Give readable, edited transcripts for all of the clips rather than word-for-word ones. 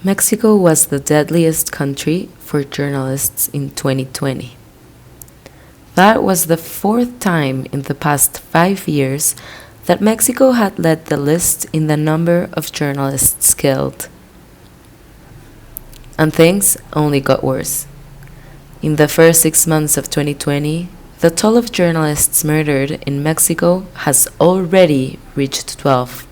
Mexico was the deadliest country for journalists in 2020. That was the fourth time in the past 5 years that Mexico had led the list in the number of journalists killed. And things only got worse. In the first 6 months of 2020, the toll of journalists murdered in Mexico has already reached 12.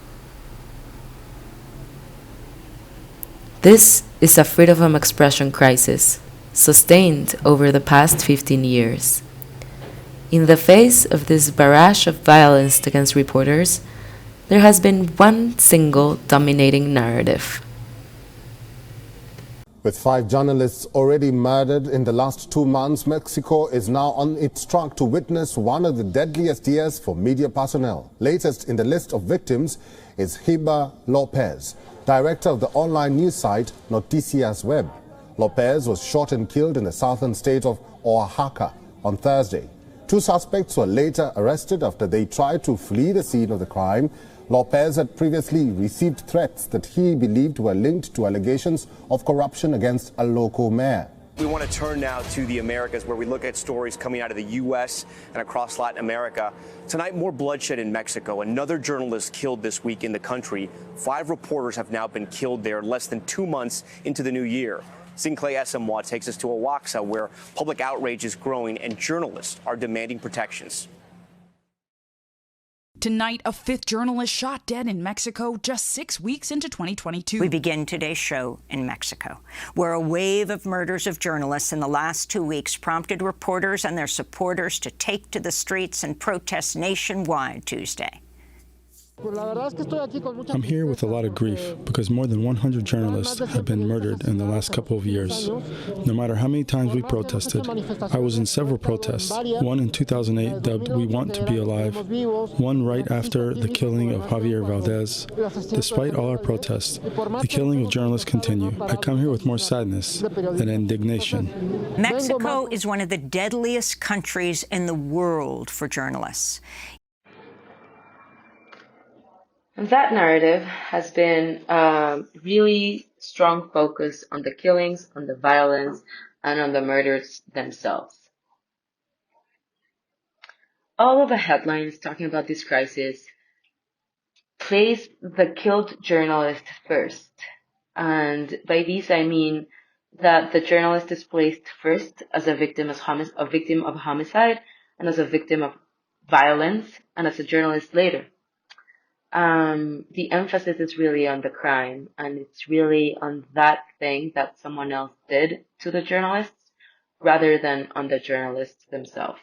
This is a freedom of expression crisis, sustained over the past 15 years. In the face of this barrage of violence against reporters, there has been one single dominating narrative. With 5 journalists already murdered in the last 2 months, Mexico is now on its track to witness one of the deadliest years for media personnel. Latest in the list of victims is Hiba Lopez, director of the online news site Noticias Web. Lopez was shot and killed in the southern state of Oaxaca on Thursday. 2 suspects were later arrested after they tried to flee the scene of the crime. Lopez had previously received threats that he believed were linked to allegations of corruption against a local mayor. We want to turn now to the Americas, where we look at stories coming out of the U.S. and across Latin America. Tonight, more bloodshed in Mexico. Another journalist killed this week in the country. 5 reporters have now been killed there less than 2 months into the new year. Sinclair Esamwa takes us to Oaxaca, where public outrage is growing and journalists are demanding protections. Tonight, a 5th journalist shot dead in Mexico just 6 weeks into 2022. We begin today's show in Mexico, where a wave of murders of journalists in the last 2 weeks prompted reporters and their supporters to take to the streets and protest nationwide Tuesday. I'm here with a lot of grief because more than 100 journalists have been murdered in the last couple of years. No matter how many times we protested, I was in several protests, one in 2008 dubbed We Want to Be Alive, one right after the killing of Javier Valdez. Despite all our protests, the killing of journalists continue. I come here with more sadness than indignation. Mexico is one of the deadliest countries in the world for journalists. That narrative has been a really strong focus on the killings, on the violence, and on the murders themselves. All of the headlines talking about this crisis place the killed journalist first. And by this I mean that the journalist is placed first as a victim of homicide, and as a victim of violence, and as a journalist later. The emphasis is really on the crime, and it's really on that thing that someone else did to the journalists rather than on the journalists themselves.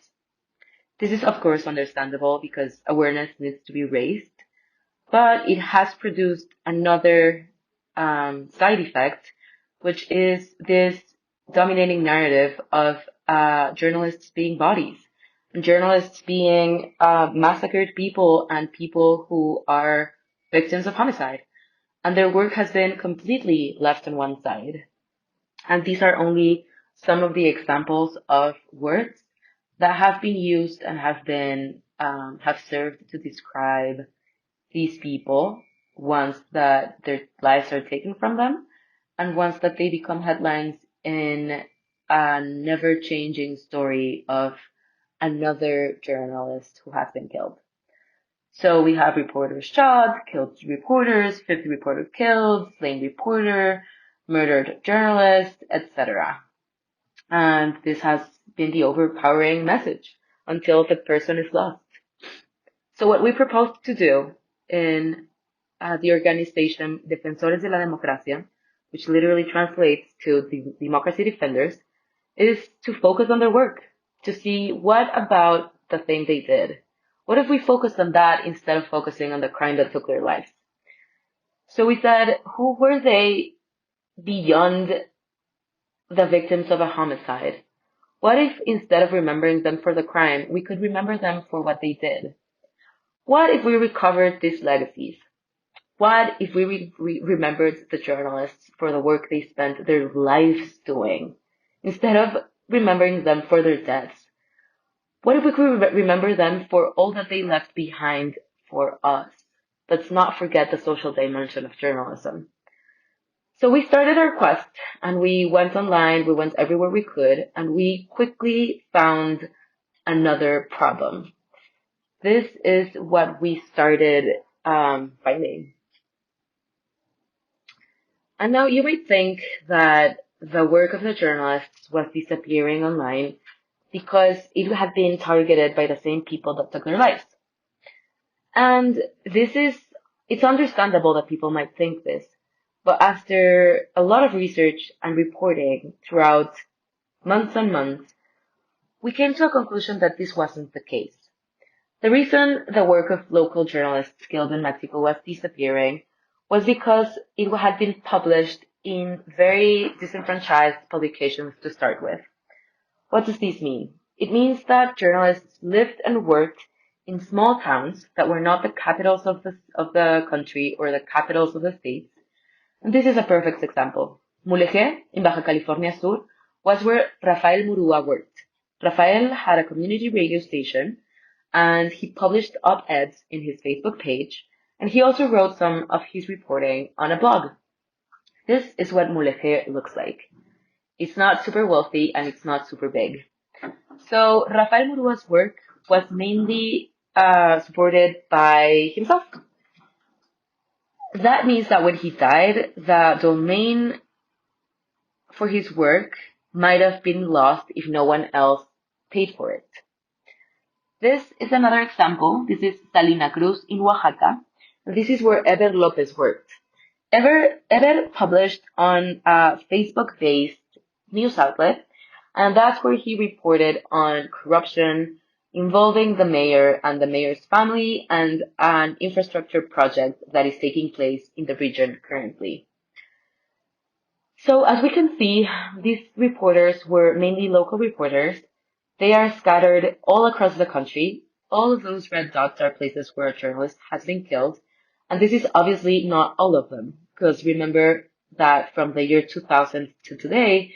This is of course understandable because awareness needs to be raised, but it has produced another side effect, which is this dominating narrative of journalists being bodies. Journalists being massacred people and people who are victims of homicide. And their work has been completely left on one side. And these are only some of the examples of words that have been used and have served to describe these people once that their lives are taken from them, and once that they become headlines in a never-changing story of another journalist who has been killed. So we have reporters shot, killed reporters, 50 reporter killed, slain reporter, murdered journalist, etc. And this has been the overpowering message until the person is lost. So what we propose to do in the organization Defensores de la Democracia, which literally translates to the Democracy Defenders, is to focus on their work, to see what about the thing they did. What if we focused on that instead of focusing on the crime that took their lives? So we said, who were they beyond the victims of a homicide? What if instead of remembering them for the crime, we could remember them for what they did? What if we recovered these legacies? What if we remembered the journalists for the work they spent their lives doing, instead of remembering them for their deaths? What if we could remember them for all that they left behind for us? Let's not forget the social dimension of journalism. So we started our quest and we went online, we went everywhere we could, and we quickly found another problem. This is what we started finding. And now you might think that the work of the journalists was disappearing online because it had been targeted by the same people that took their lives. And it's understandable that people might think this, but after a lot of research and reporting throughout months and months, we came to a conclusion that this wasn't the case. The reason the work of local journalists killed in Mexico was disappearing was because it had been published in very disenfranchised publications to start with. What does this mean? It means that journalists lived and worked in small towns that were not the capitals of the country or the capitals of the states. And this is a perfect example. Mulegé, in Baja California Sur, was where Rafael Murúa worked. Rafael had a community radio station, and he published op-eds in his Facebook page, and he also wrote some of his reporting on a blog. This is what Mulegé looks like. It's not super wealthy and it's not super big. So Rafael Murúa's work was mainly supported by himself. That means that when he died, the domain for his work might have been lost if no one else paid for it. This is another example. This is Salina Cruz in Oaxaca. This is where Eber Lopez worked. Eber published on a Facebook-based news outlet, and that's where he reported on corruption involving the mayor and the mayor's family and an infrastructure project that is taking place in the region currently. So as we can see, these reporters were mainly local reporters. They are scattered all across the country. All of those red dots are places where a journalist has been killed. And this is obviously not all of them, because remember that from the year 2000 to today,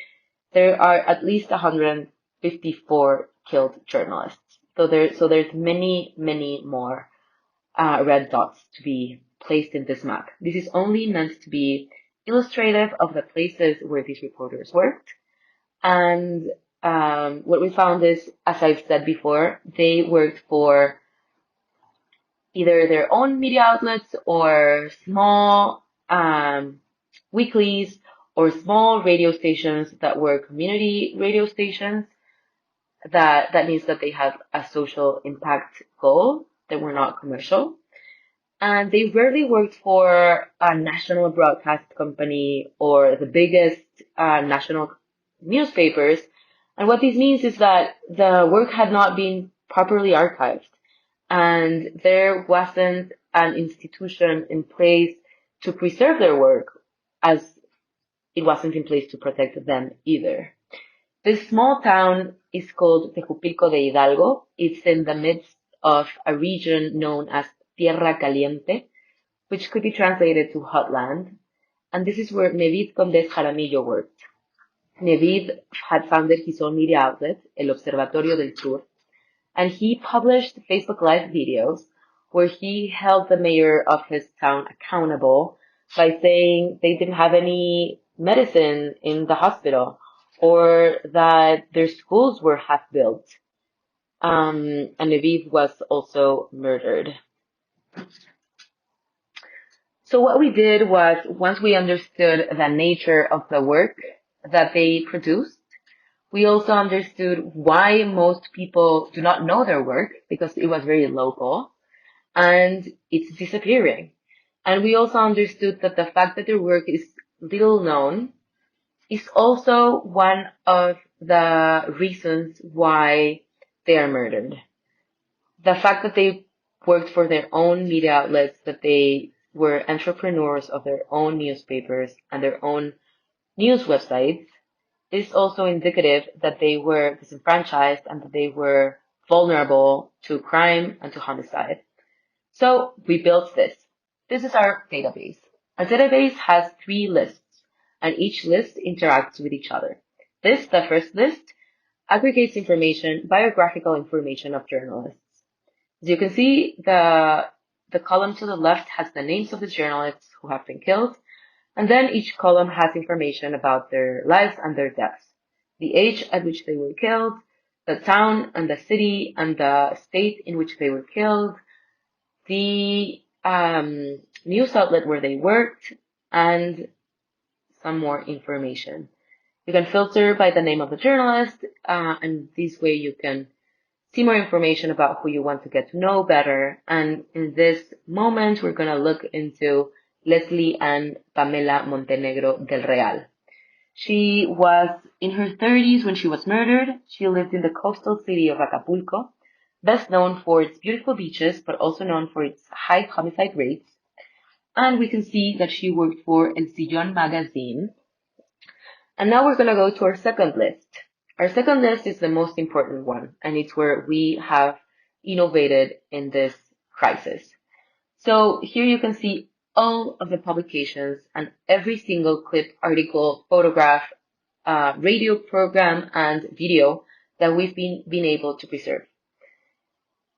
there are at least 154 killed journalists. So there's many, many more red dots to be placed in this map. This is only meant to be illustrative of the places where these reporters worked. And what we found is, as I've said before, they worked for either their own media outlets or small weeklies or small radio stations that were community radio stations. That means that they have a social impact goal. They were not commercial. And they rarely worked for a national broadcast company or the biggest national newspapers. And what this means is that the work had not been properly archived, and there wasn't an institution in place to preserve their work, as it wasn't in place to protect them either. This small town is called Tejupilco de Hidalgo. It's in the midst of a region known as Tierra Caliente, which could be translated to hot land. And this is where Nevid Condés Jaramillo worked. Nevid had founded his own media outlet, El Observatorio del Sur, and he published Facebook Live videos where he held the mayor of his town accountable by saying they didn't have any medicine in the hospital or that their schools were half built. And Nevid was also murdered. So what we did was, once we understood the nature of the work that they produced, we also understood why most people do not know their work, because it was very local, and it's disappearing. And we also understood that the fact that their work is little known is also one of the reasons why they are murdered. The fact that they worked for their own media outlets, that they were entrepreneurs of their own newspapers and their own news websites, is also indicative that they were disenfranchised and that they were vulnerable to crime and to homicide. So we built this. This is our database. Our database has 3 lists, and each list interacts with each other. The first list, aggregates information, biographical information of journalists. As you can see, the column to the left has the names of the journalists who have been killed, And then each column has information about their lives and their deaths, the age at which they were killed, the town and the city and the state in which they were killed, the news outlet where they worked, and some more information. You can filter by the name of the journalist, and this way you can see more information about who you want to get to know better. And in this moment, we're going to look into Leslie Ann Pamela Montenegro del Real. She was in her 30s when she was murdered. She lived in the coastal city of Acapulco, best known for its beautiful beaches, but also known for its high homicide rates. And we can see that she worked for El Sillón magazine. And now we're going to go to our second list. Our second list is the most important one, and it's where we have innovated in this crisis. So here you can see all of the publications and every single clip, article, photograph, radio program, and video that we've been able to preserve.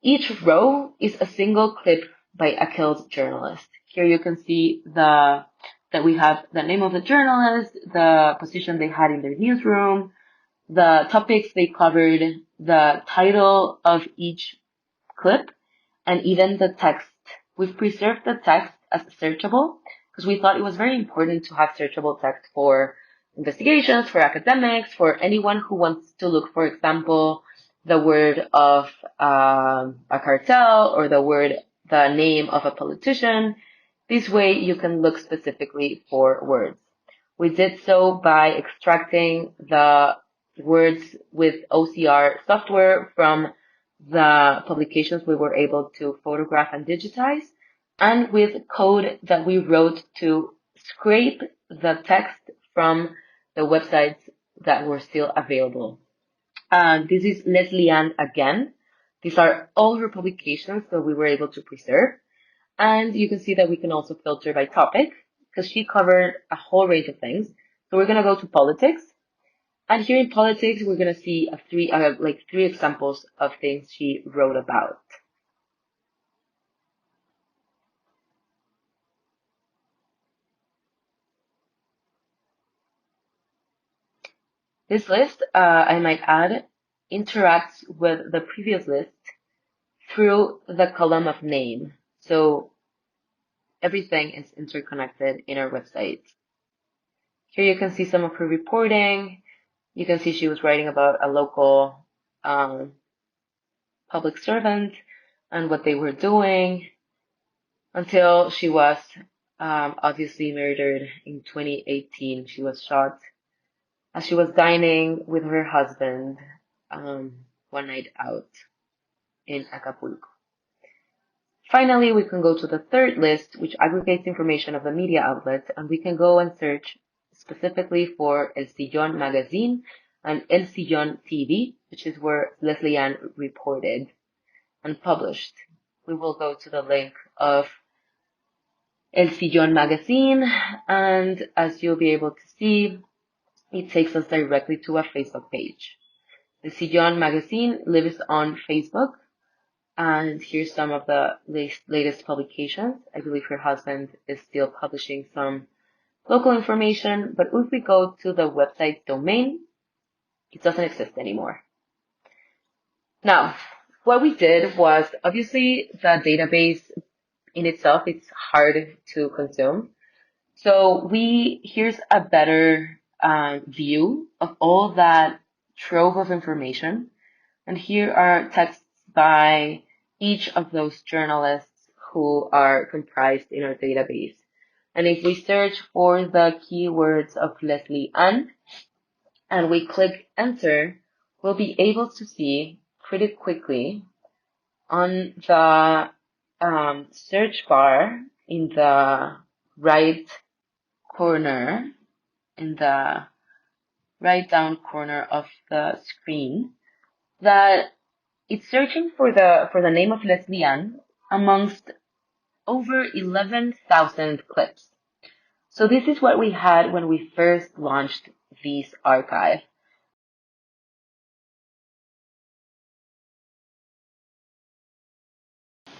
Each row is a single clip by a killed journalist. Here you can see that we have the name of the journalist, the position they had in their newsroom, the topics they covered, the title of each clip, and even the text. We've preserved the text as searchable because we thought it was very important to have searchable text for investigations, for academics, for anyone who wants to look, for example, the word of a cartel or the name of a politician. This way you can look specifically for words. We did so by extracting the words with OCR software from the publications we were able to photograph and digitize, and with code that we wrote to scrape the text from the websites that were still available. This is Leslie Ann again. These are all her publications that we were able to preserve. And you can see that we can also filter by topic because she covered a whole range of things. So we're going to go to politics. And here in politics, we're going to see three examples of things she wrote about. This list, I might add, interacts with the previous list through the column of name. So everything is interconnected in our website. Here you can see some of her reporting. You can see she was writing about a local public servant and what they were doing until she was obviously murdered in 2018. She was shot as she was dining with her husband one night out in Acapulco. Finally, we can go to the third list, which aggregates information of the media outlets, and we can go and search specifically for El Sillón magazine and El Sillón TV, which is where Leslie Ann reported and published. We will go to the link of El Sillón magazine, and as you'll be able to see, it takes us directly to a Facebook page. The Sillón magazine lives on Facebook, and here's some of the latest publications. I believe her husband is still publishing some local information, but if we go to the website domain, it doesn't exist anymore. Now, what we did was, obviously, the database in itself, it's hard to consume. So here's a better view of all that trove of information. And here are texts by each of those journalists who are comprised in our database. And if we search for the keywords of Leslie Ann and we click enter, we'll be able to see pretty quickly on the search bar in the right corner, in the right down corner of the screen, that it's searching for the name of Leslie Ann amongst over 11,000 clips. So this is what we had when we first launched this archive.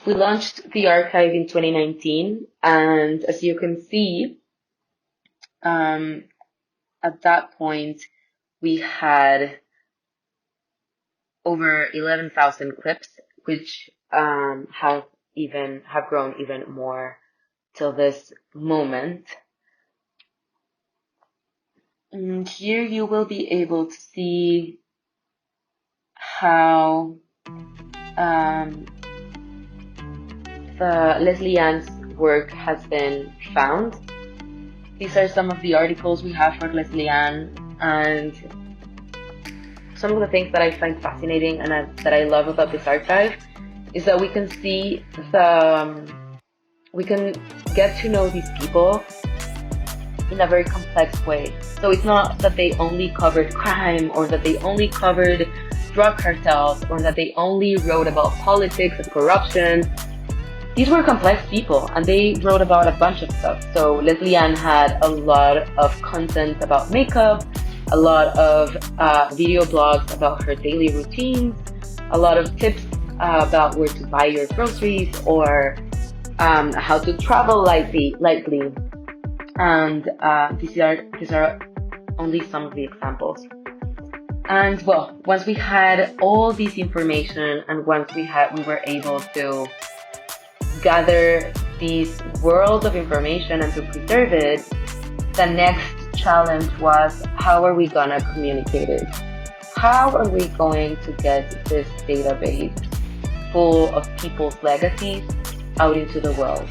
We launched the archive in 2019, and as you can see, At that point, we had over 11,000 clips, which have grown even more till this moment. And here you will be able to see how the Leslie Ann's work has been found. These are some of the articles we have for Leslie Ann, and some of the things that I find fascinating and that I love about this archive is that we can see we can get to know these people in a very complex way. So it's not that they only covered crime, or that they only covered drug cartels, or that they only wrote about politics and corruption. These were complex people, and they wrote about a bunch of stuff. So Leslie Ann had a lot of content about makeup, a lot of video blogs about her daily routines, a lot of tips about where to buy your groceries, or how to travel lightly. And these are only some of the examples. And well, once we had all this information, and once we were able to gather this world of information and to preserve it, the next challenge was, how are we gonna communicate it? How are we going to get this database full of people's legacies out into the world?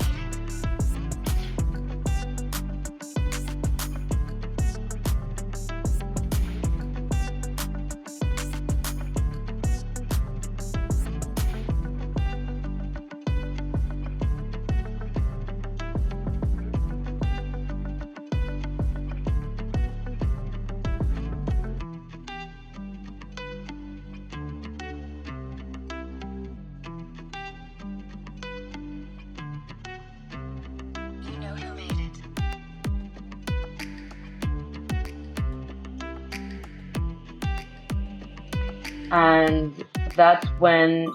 And that's when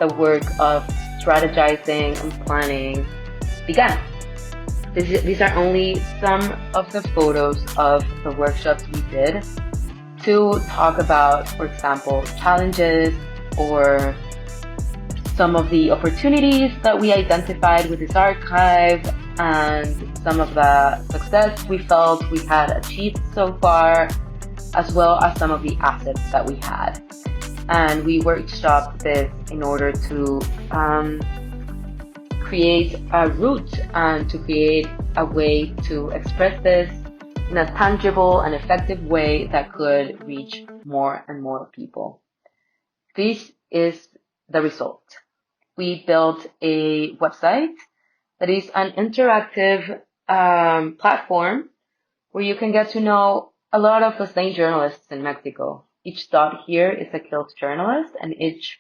the work of strategizing and planning began. These are only some of the photos of the workshops we did to talk about, for example, challenges or some of the opportunities that we identified with this archive, and some of the success we felt we had achieved so far, as well as some of the assets that we had. And we workshopped this in order to create a route and to create a way to express this in a tangible and effective way that could reach more and more people. This is the result. We built a website that is an interactive platform where you can get to know a lot of the same journalists in Mexico. Each dot here is a killed journalist, and each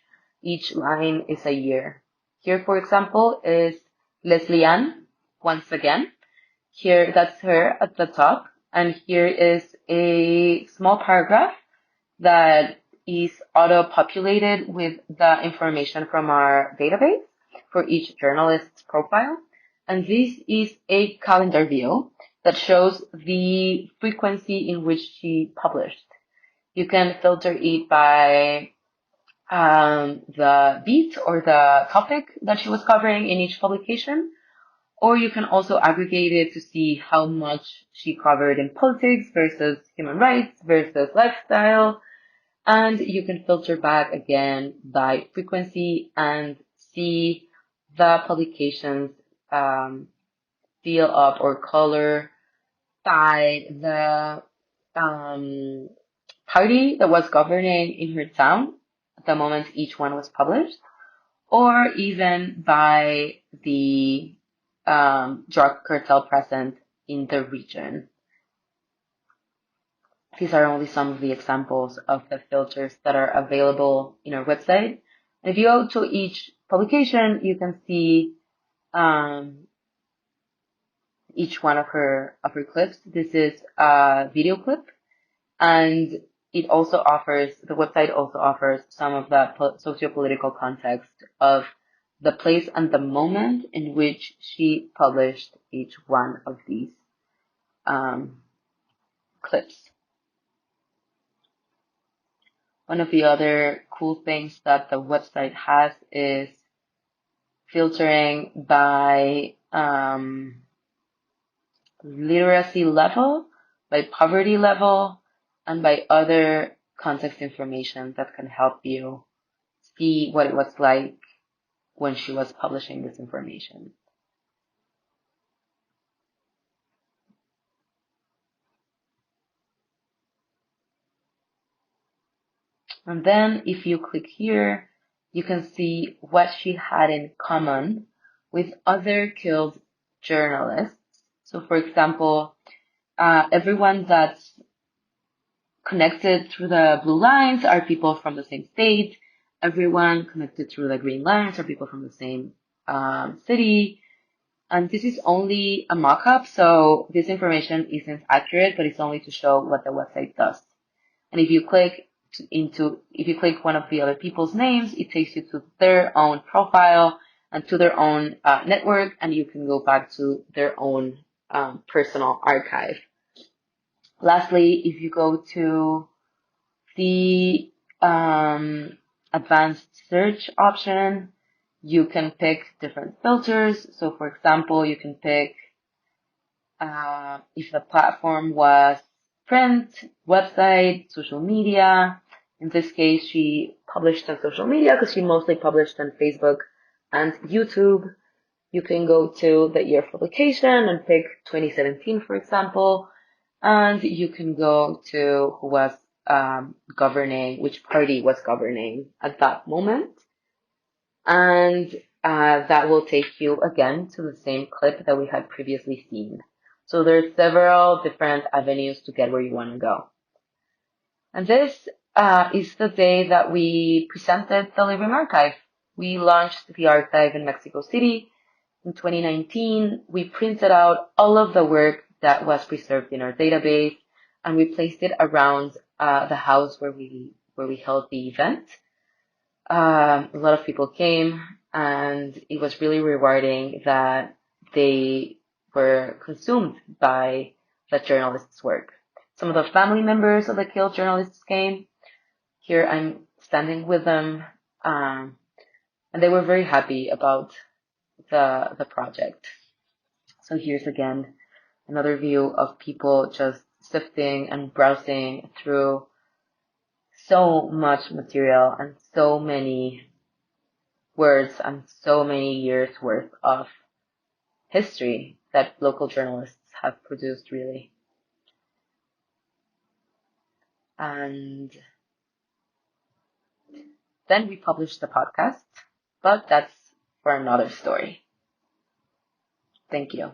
line is a year. Here, for example, is Leslie Ann, once again. Here, that's her at the top. And here is a small paragraph that is auto-populated with the information from our database for each journalist's profile. And this is a calendar view that shows the frequency in which she published. You can filter it by the beat or the topic that she was covering in each publication, or you can also aggregate it to see how much she covered in politics versus human rights versus lifestyle, and you can filter back again by frequency and see the publications fill up or color by the party that was governing in her town at the moment each one was published, or even by the drug cartel present in the region. These are only some of the examples of the filters that are available in our website. And if you go to each publication, you can see each one of her clips. This is a video clip, and the website also offers some of the socio-political context of the place and the moment in which she published each one of these clips. One of the other cool things that the website has is filtering by literacy level, by poverty level, and by other context information that can help you see what it was like when she was publishing this information. And then if you click here, you can see what she had in common with other killed journalists. So for example, everyone that's connected through the blue lines are people from the same state. Everyone connected through the green lines are people from the same city. And this is only a mock-up, so this information isn't accurate, but it's only to show what the website does. And if you click one of the other people's names, it takes you to their own profile and to their own network, and you can go back to their own personal archive. Lastly, if you go to the advanced search option, you can pick different filters. So for example, you can pick if the platform was print, website, social media. In this case, she published on social media because she mostly published on Facebook and YouTube. You can go to the year of publication and pick 2017, for example, and you can go to who was governing, which party was governing at that moment. And that will take you again to the same clip that we had previously seen. So there's several different avenues to get where you want to go. And this is the day that we presented the Living Archive. We launched the archive in Mexico City in 2019. We printed out all of the work that was preserved in our database, and we placed it around the house where we held the event. A lot of people came, and it was really rewarding that they were consumed by the journalists' work. Some of the family members of the killed journalists came. Here I'm standing with them, and they were very happy about the project. So here's again another view of people just sifting and browsing through so much material and so many words and so many years worth of history that local journalists have produced, really. And then we published the podcast, but that's for another story. Thank you.